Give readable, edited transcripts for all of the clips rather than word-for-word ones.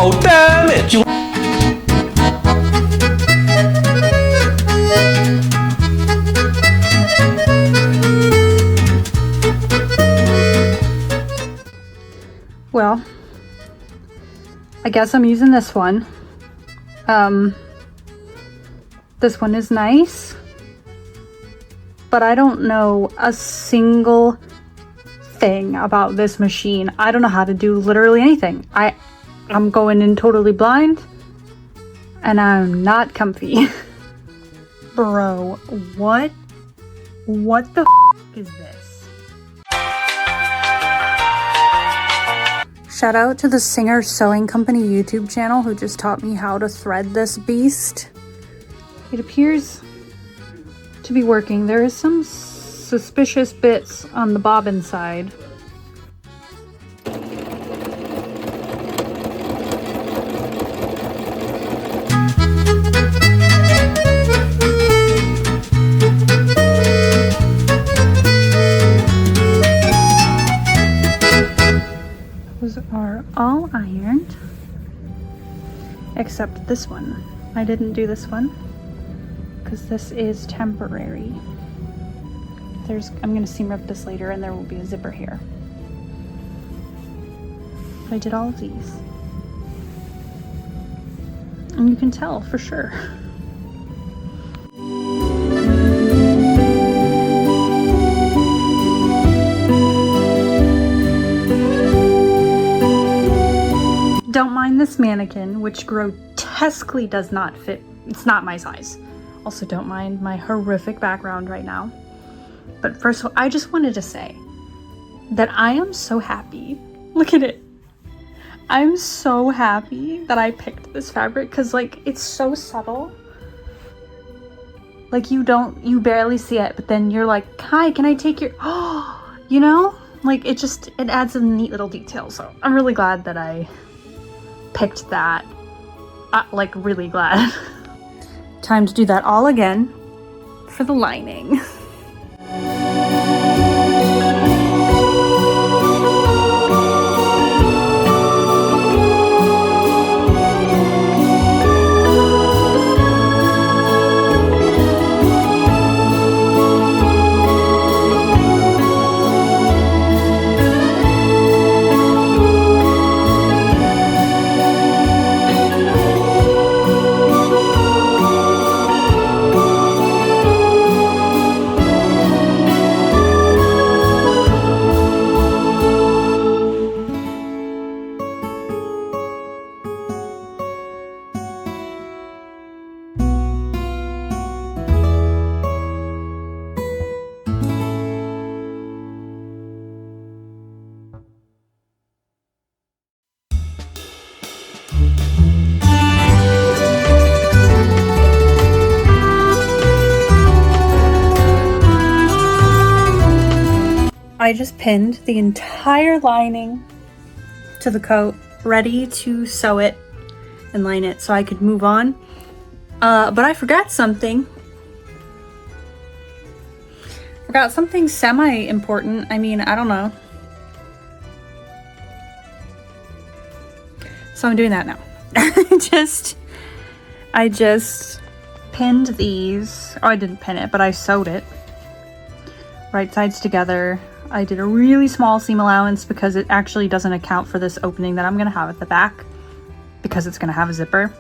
Oh, damn it! Well, I guess I'm using this one. This one is nice, but I don't know a single thing about this machine. I don't know how to do literally anything. I'm going in totally blind, and I'm not comfy. Bro, what the f is this? Shout out to the Singer Sewing Company YouTube channel who just taught me how to thread this beast. It appears to be working. There is some suspicious bits on the bobbin side. Those are all ironed, except this one. I didn't do this one because this is temporary. I'm gonna seam rip this later and there will be a zipper here. But I did all of these. And you can tell for sure. Don't mind this mannequin, which grotesquely does not fit. It's not my size. Also, don't mind my horrific background right now. But first of all, I just wanted to say that I am so happy. Look at it. I'm so happy that I picked this fabric because, like, it's so subtle. Like, you barely see it, but then you're like, hi, can I take your, oh, you know? Like, it adds a neat little detail. So I'm really glad that I picked that. Like, really glad. Time to do that all again for the lining. I just pinned the entire lining to the coat, ready to sew it and line it so I could move on. But I forgot something. Forgot something semi-important. I mean, I don't know. So I'm doing that now. I just pinned these. Oh, I didn't pin it, but I sewed it. Right sides together. I did a really small seam allowance because it actually doesn't account for this opening that I'm going to have at the back because it's going to have a zipper.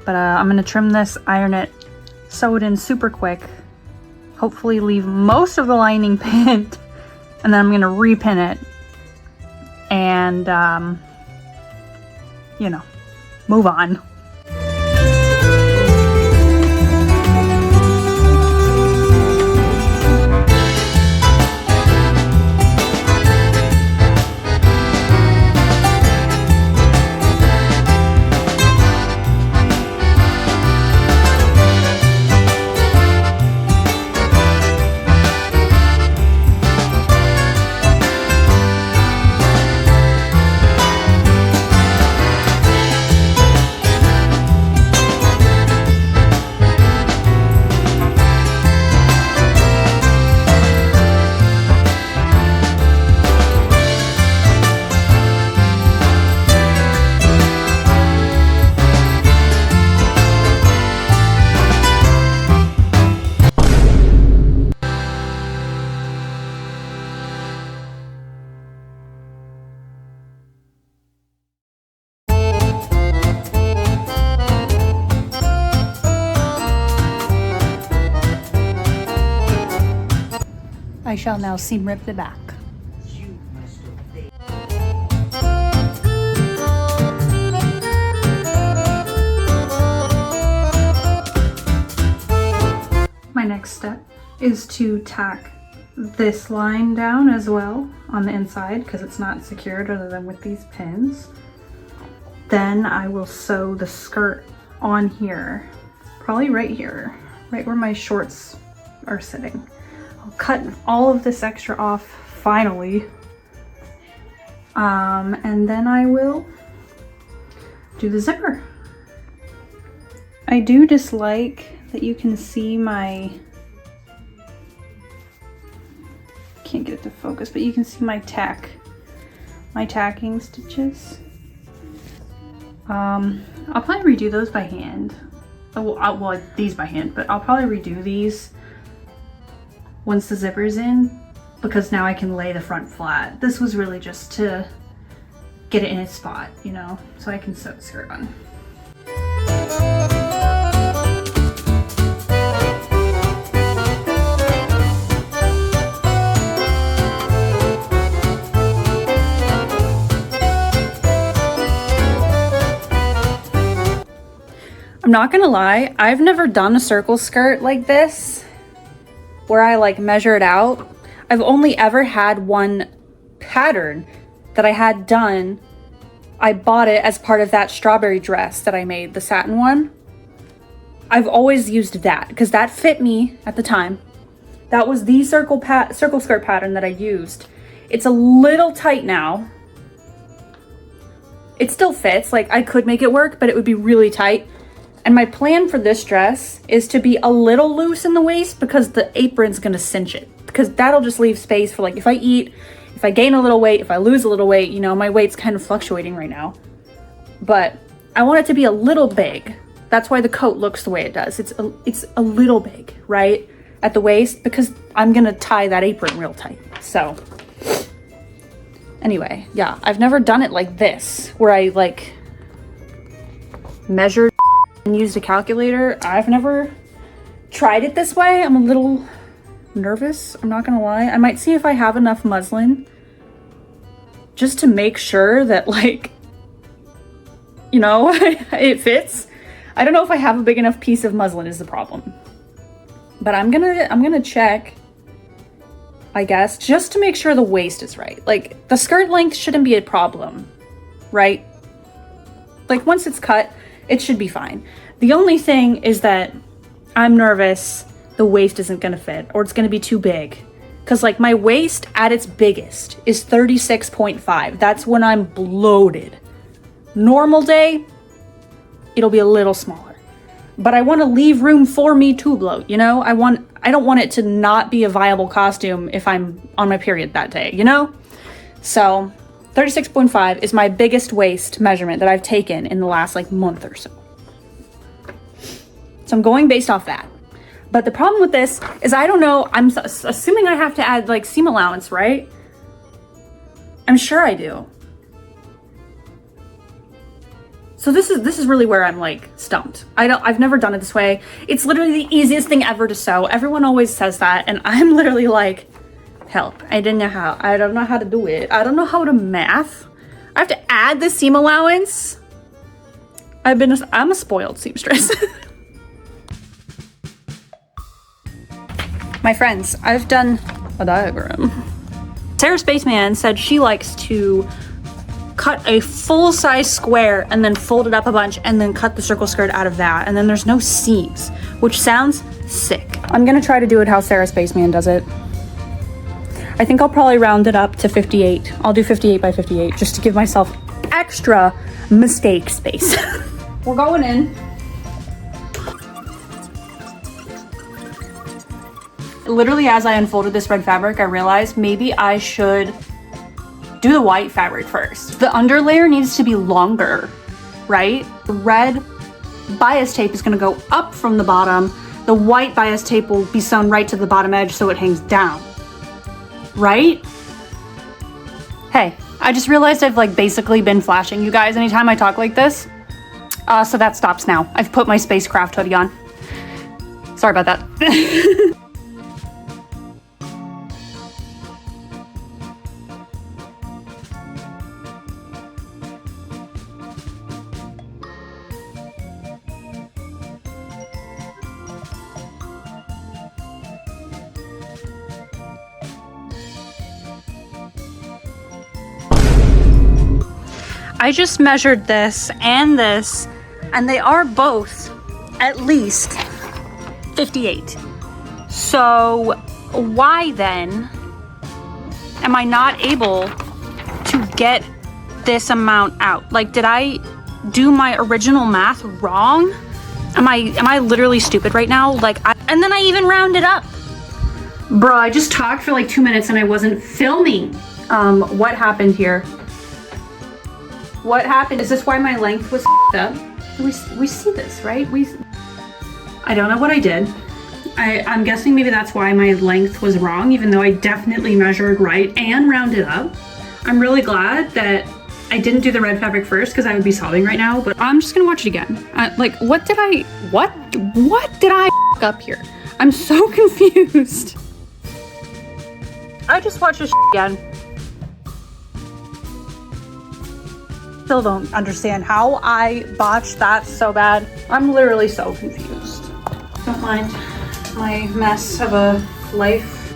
But I'm going to trim this, iron it, sew it in super quick, hopefully leave most of the lining pinned, and then I'm going to repin it and, you know, move on. I shall now seam rip the back. My next step is to tack this line down as well on the inside because it's not secured other than with these pins. Then I will sew the skirt on here, probably right here, right where my shorts are sitting. I'll cut all of this extra off finally. And then I will do the zipper. I do dislike that you can see my, can't get it to focus, but you can see my tacking stitches. I'll probably redo those by hand. Well, these by hand, but I'll probably redo these once the zipper's in, because now I can lay the front flat. This was really just to get it in its spot, you know, so I can sew the skirt on. I'm not gonna lie, I've never done a circle skirt like this where I like measure it out. I've only ever had one pattern that I had done. I bought it as part of that strawberry dress that I made, the satin one. I've always used that because that fit me at the time. That was the circle skirt pattern that I used. It's a little tight now. It still fits, like I could make it work, but it would be really tight. And my plan for this dress is to be a little loose in the waist because the apron's gonna cinch it. Because that'll just leave space for, like, if I eat, if I gain a little weight, if I lose a little weight, you know, my weight's kind of fluctuating right now. But I want it to be a little big. That's why the coat looks the way it does. It's a little big, right? At the waist, because I'm gonna tie that apron real tight. So anyway, yeah, I've never done it like this, where I like measured and used a calculator. I've never tried it this way. I'm a little nervous, I'm not gonna lie. I might see if I have enough muslin just to make sure that, like, you know, it fits. I don't know if I have a big enough piece of muslin is the problem. But I'm gonna check, I guess, just to make sure the waist is right. Like, the skirt length shouldn't be a problem, right? Like, once it's cut, it should be fine. The only thing is that I'm nervous the waist isn't gonna fit, or it's gonna be too big. Cause like my waist at its biggest is 36.5. That's when I'm bloated. Normal day, it'll be a little smaller. But I wanna leave room for me to bloat, you know? I don't want it to not be a viable costume if I'm on my period that day, you know? So 36.5 is my biggest waist measurement that I've taken in the last like month or so. So I'm going based off that. But the problem with this is I don't know, I'm assuming I have to add like seam allowance, right? I'm sure I do. So this is really where I'm like stumped. I've never done it this way. It's literally the easiest thing ever to sew. Everyone always says that, and I'm literally like, help. I don't know how to do it. I don't know how to math. I have to add the seam allowance. I'm a spoiled seamstress. My friends, I've done a diagram. Sarah Spaceman said she likes to cut a full-size square and then fold it up a bunch and then cut the circle skirt out of that, and then there's no seams, which sounds sick. I'm gonna try to do it how Sarah Spaceman does it. I think I'll probably round it up to 58. I'll do 58 by 58 just to give myself extra mistake space. We're going in. Literally, as I unfolded this red fabric, I realized maybe I should do the white fabric first. The underlayer needs to be longer, right? The red bias tape is gonna go up from the bottom. The white bias tape will be sewn right to the bottom edge so it hangs down, right? Hey, I just realized I've like basically been flashing you guys anytime I talk like this. So that stops now. I've put my spacecraft hoodie on. Sorry about that. I just measured this, and they are both at least 58. So why then am I not able to get this amount out? Like, did I do my original math wrong? Am I literally stupid right now? Like, and then I even rounded up. Bro, I just talked for like 2 minutes and I wasn't filming. What happened here? What happened? Is this why my length was up? We see this, right? I don't know what I did. I'm guessing maybe that's why my length was wrong, even though I definitely measured right and rounded up. I'm really glad that I didn't do the red fabric first because I would be sobbing right now, but I'm just gonna watch it again. Like, what did I f up here? I'm so confused. I just watched this again. Still don't understand how I botched that so bad. I'm literally so confused. Don't mind my mess of a life.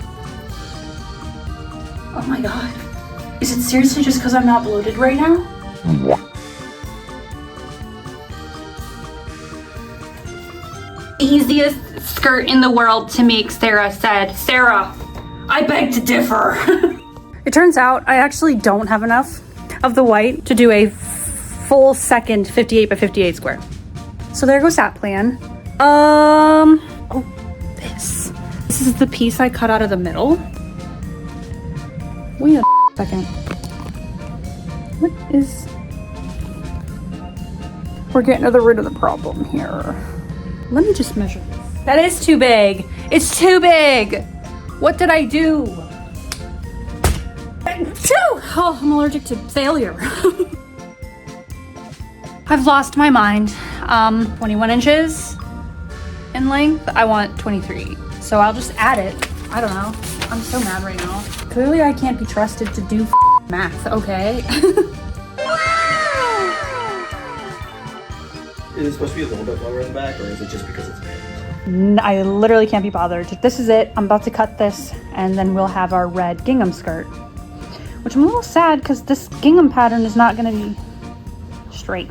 Oh my god. Is it seriously just because I'm not bloated right now? Easiest skirt in the world to make, Sarah said. Sarah, I beg to differ. It turns out I actually don't have enough of the white to do a full second 58 by 58 square. So there goes that plan. Oh, this is the piece I cut out of the middle. Wait a second. What is... We're getting to the root of the problem here. Let me just measure this. That is too big. It's too big. What did I do? Oh, I'm allergic to failure. I've lost my mind. 21 inches in length. I want 23. So I'll just add it. I don't know. I'm so mad right now. Clearly I can't be trusted to do math, okay? Is it supposed to be a little bit lower in the back, or is it just because it's pinned? I literally can't be bothered. This is it. I'm about to cut this, and then we'll have our red gingham skirt. Which I'm a little sad, because this gingham pattern is not going to be straight.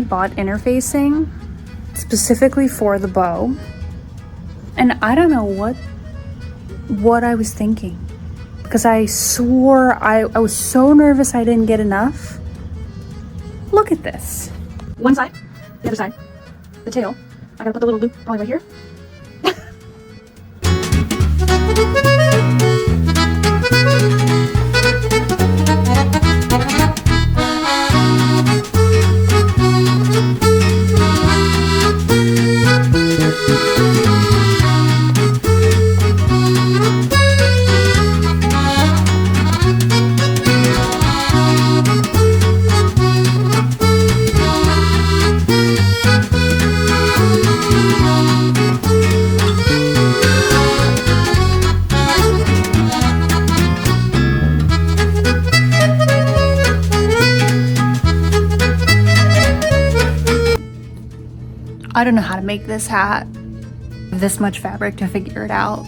bought interfacing specifically for the bow. And I don't know what I was thinking. Because I swore I was so nervous I didn't get enough. Look at this. One side, the other side, the tail. I gotta put the little loop probably right here. I don't know how to make this hat. This much fabric to figure it out.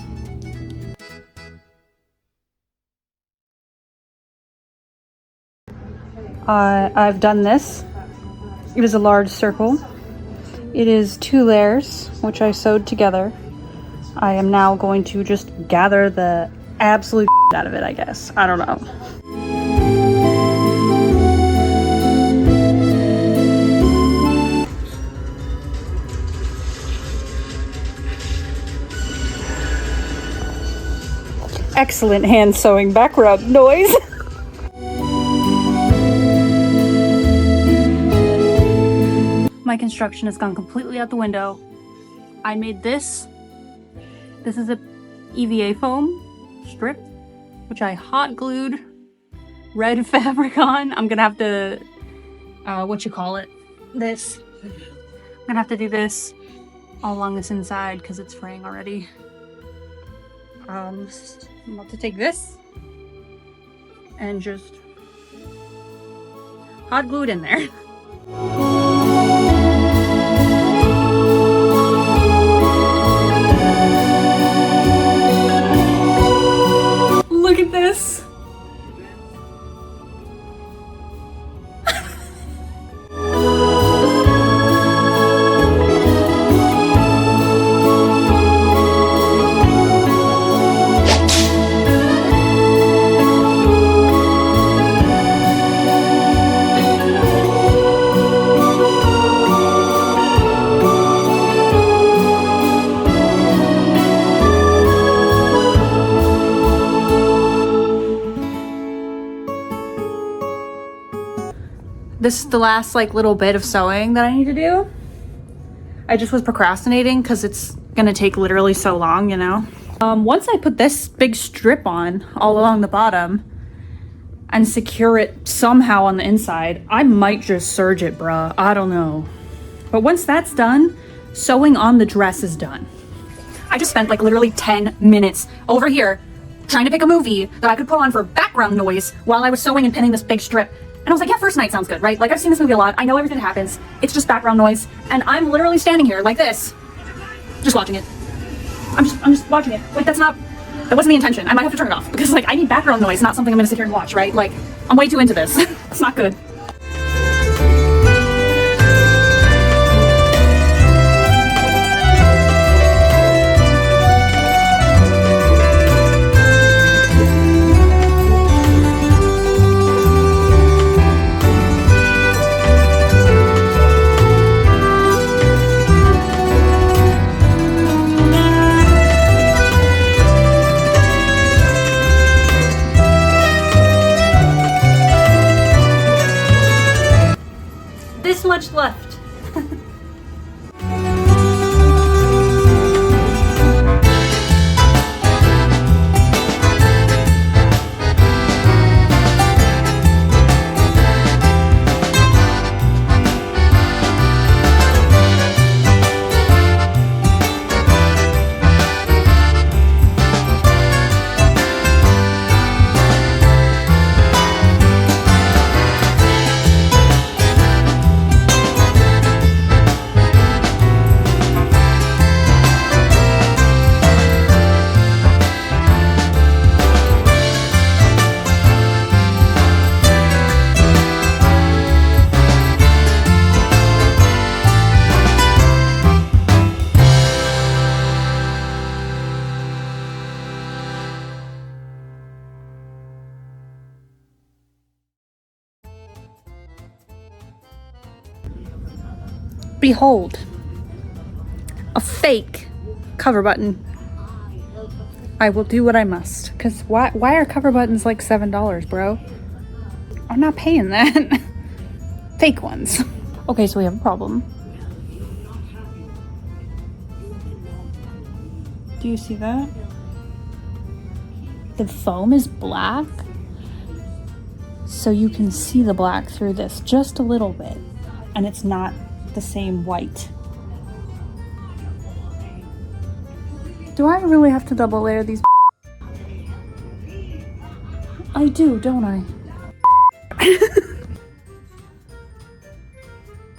I've done this. It is a large circle. It is 2 layers, which I sewed together. I am now going to just gather the absolute out of it, I guess. I don't know. Excellent hand sewing background noise. My construction has gone completely out the window. I made this. This is a EVA foam strip, which I hot glued red fabric on. I'm gonna have to, this. I'm gonna have to do this all along this inside because it's fraying already. I'm about to take this and just hot glue it in there. Look at this. This is the last little bit of sewing that I need to do. I just was procrastinating because it's gonna take literally so long, you know? Once I put this big strip on all along the bottom and secure it somehow on the inside, I might just serge it, bruh. I don't know. But once that's done, sewing on the dress is done. I just spent literally 10 minutes over here trying to pick a movie that I could put on for background noise while I was sewing and pinning this big strip. And I was like, yeah, first night sounds good, right? I've seen this movie a lot. I know everything that happens. It's just background noise. And I'm literally standing here like this, just watching it. I'm just watching it. That wasn't the intention. I might have to turn it off because I need background noise, not something I'm gonna sit here and watch, right? I'm way too into this. It's not good. behold, a fake cover button. I will do what I must. Because why are cover buttons like $7, bro? I'm not paying that. Fake ones. Okay, so we have a problem. Do you see that? The foam is black. So you can see the black through this just a little bit. And it's not the same white. Do I really have to double layer these? I do, don't I?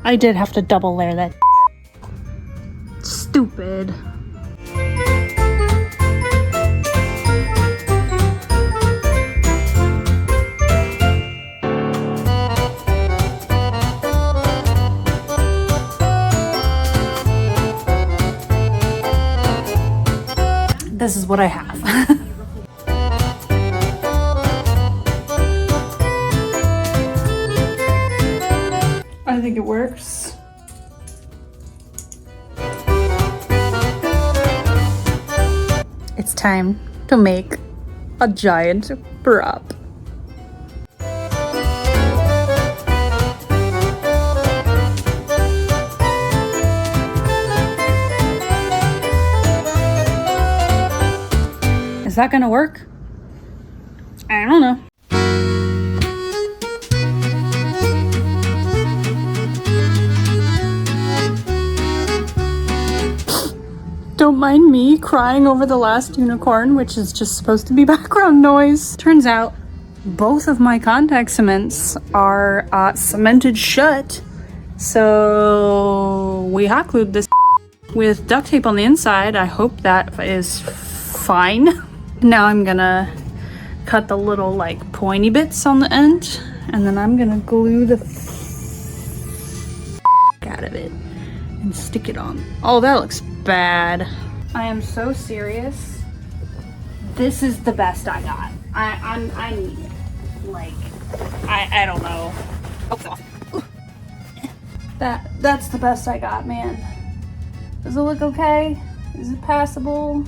I did have to double layer that. Stupid. This is what I have. I think it works. It's time to make a giant prop. Is that gonna work? I don't know. Don't mind me crying over the last unicorn, which is just supposed to be background noise. Turns out both of my contact cements are cemented shut. So we hot glued this with duct tape on the inside. I hope that is fine. Now I'm gonna cut the little like pointy bits on the end, and then I'm gonna glue the out of it and stick it on. Oh, that looks bad. I am so serious. This is the best I got. I need it. Like, I don't know. Oh, that's the best I got, man. Does it look okay? Is it passable?